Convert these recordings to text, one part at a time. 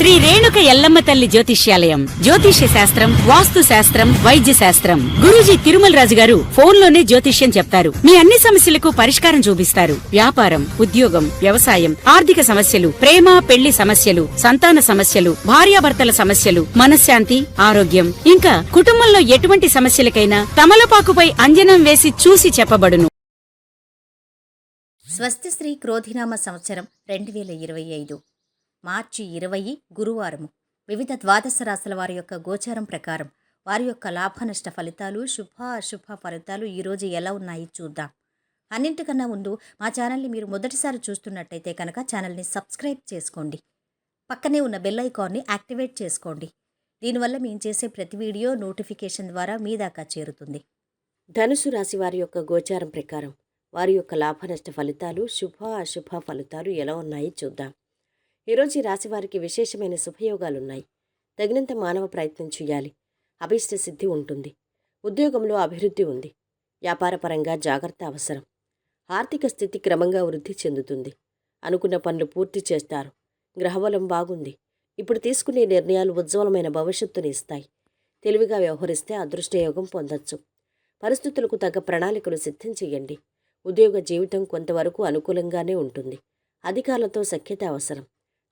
శ్రీ రేణుక ఎల్లమ్మ తల్లి జ్యోతిష్యాలయం జ్యోతిష్య శాస్త్రం, వాస్తు శాస్త్రం, వైద్య శాస్త్రం. గురూజీ తిరుమల రాజు గారు ఫోన్లోనే జ్యోతిష్యం చెప్తారు. మీ అన్ని సమస్యలకు పరిష్కారం చూపిస్తారు. వ్యాపారం, ఉద్యోగం, వ్యవసాయం, ఆర్థిక సమస్యలు, ప్రేమ పెళ్లి సమస్యలు, సంతాన సమస్యలు, భార్యాభర్తల సమస్యలు, మనశ్శాంతి, ఆరోగ్యం, ఇంకా కుటుంబంలో ఎటువంటి సమస్యలకైనా తమలపాకుపై అంజనం వేసి చూసి చెప్పబడును. స్వస్తి శ్రీ క్రోధినామ సంవత్సరం 2025 మార్చి 20 గురువారము. వివిధ ద్వాదశ రాశుల వారి యొక్క గోచారం ప్రకారం వారి యొక్క లాభనష్ట ఫలితాలు, శుభ అశుభ ఫలితాలు ఈరోజు ఎలా ఉన్నాయి చూద్దాం. అన్నింటికన్నా ముందు మా ఛానల్ని మీరు మొదటిసారి చూస్తున్నట్టయితే కనుక ఛానల్ని సబ్స్క్రైబ్ చేసుకోండి. పక్కనే ఉన్న బెల్ ఐకాన్ని యాక్టివేట్ చేసుకోండి. దీనివల్ల మేము చేసే ప్రతి వీడియో నోటిఫికేషన్ ద్వారా మీ దాకా చేరుతుంది. ధనుసు రాశి వారి యొక్క గోచారం ప్రకారం వారి యొక్క లాభనష్ట ఫలితాలు, శుభ అశుభ ఫలితాలు ఎలా ఉన్నాయి చూద్దాం. ఈరోజు ఈ రాశి వారికి విశేషమైన శుభయోగాలున్నాయి. తగినంత మానవ ప్రయత్నం చేయాలి. అభీష్ట సిద్ధి ఉంటుంది. ఉద్యోగంలో అభివృద్ధి ఉంది. వ్యాపారపరంగా జాగ్రత్త అవసరం. ఆర్థిక స్థితి క్రమంగా వృద్ధి చెందుతుంది. అనుకున్న పనులు పూర్తి చేస్తారు. గ్రహబలం బాగుంది. ఇప్పుడు తీసుకునే నిర్ణయాలు ఉజ్వలమైన భవిష్యత్తుని ఇస్తాయి. తెలివిగా వ్యవహరిస్తే అదృష్టయోగం పొందొచ్చు. పరిస్థితులకు తగ్గ ప్రణాళికలు సిద్ధం చేయండి. ఉద్యోగ జీవితం కొంతవరకు అనుకూలంగానే ఉంటుంది. అధికారులతో సఖ్యత అవసరం.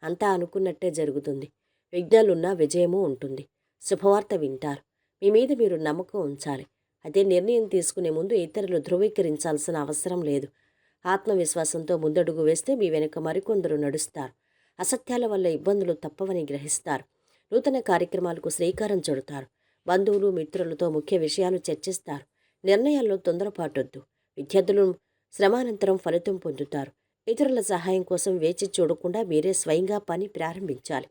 అంతా అనుకున్నట్టే జరుగుతుంది. విఘ్నాలున్నా విజయమూ ఉంటుంది. శుభవార్త వింటారు. మీ మీద మీరు నమ్మకం ఉంచాలి. అదే నిర్ణయం తీసుకునే ముందు ఇతరులు ధృవీకరించాల్సిన అవసరం లేదు. ఆత్మవిశ్వాసంతో ముందడుగు వేస్తే మీ వెనుక మరికొందరు నడుస్తారు. అసత్యాల వల్ల ఇబ్బందులు తప్పవని గ్రహిస్తారు. నూతన కార్యక్రమాలకు శ్రీకారం చుడతారు. బంధువులు, మిత్రులతో ముఖ్య విషయాలు చర్చిస్తారు. నిర్ణయాల్లో తొందరపాటొద్దు. విద్యార్థులు శ్రమానంతరం ఫలితం పొందుతారు. ఇతరుల సహాయం కోసం వేచి చూడకుండా మీరే స్వయంగా పని ప్రారంభించాలి.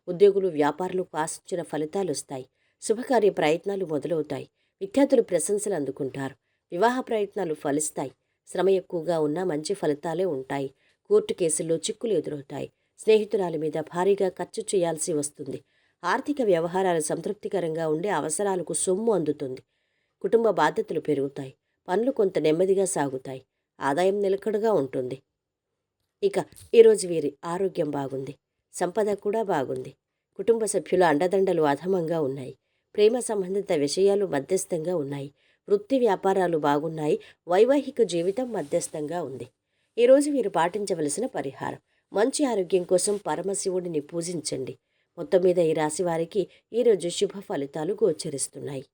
ఉద్యోగులు, వ్యాపారులకు ఆశించిన ఫలితాలు వస్తాయి. శుభకార్య ప్రయత్నాలు మొదలవుతాయి. విద్యార్థులు ప్రశంసలు అందుకుంటారు. వివాహ ప్రయత్నాలు ఫలిస్తాయి. శ్రమ ఎక్కువగా ఉన్నా మంచి ఫలితాలే ఉంటాయి. కోర్టు కేసుల్లో చిక్కులు ఎదురవుతాయి. స్నేహితురాల మీద భారీగా ఖర్చు చేయాల్సి వస్తుంది. ఆర్థిక వ్యవహారాలు సంతృప్తికరంగా ఉండే అవసరాలకు సొమ్ము అందుతుంది. కుటుంబ బాధ్యతలు పెరుగుతాయి. పనులు కొంత నెమ్మదిగా సాగుతాయి. ఆదాయం నిలకడగా ఉంటుంది. ఇక ఈరోజు వీరి ఆరోగ్యం బాగుంది. సంపద కూడా బాగుంది. కుటుంబ సభ్యుల అండదండలు అధమంగా ఉన్నాయి. ప్రేమ సంబంధిత విషయాలు మధ్యస్థంగా ఉన్నాయి. వృత్తి వ్యాపారాలు బాగున్నాయి. వైవాహిక జీవితం మధ్యస్థంగా ఉంది. ఈరోజు వీరు పాటించవలసిన పరిహారం: మంచి ఆరోగ్యం కోసం పరమశివుడిని పూజించండి. మొత్తం మీద ఈ రాశి వారికి ఈరోజు శుభ ఫలితాలు గోచరిస్తున్నాయి.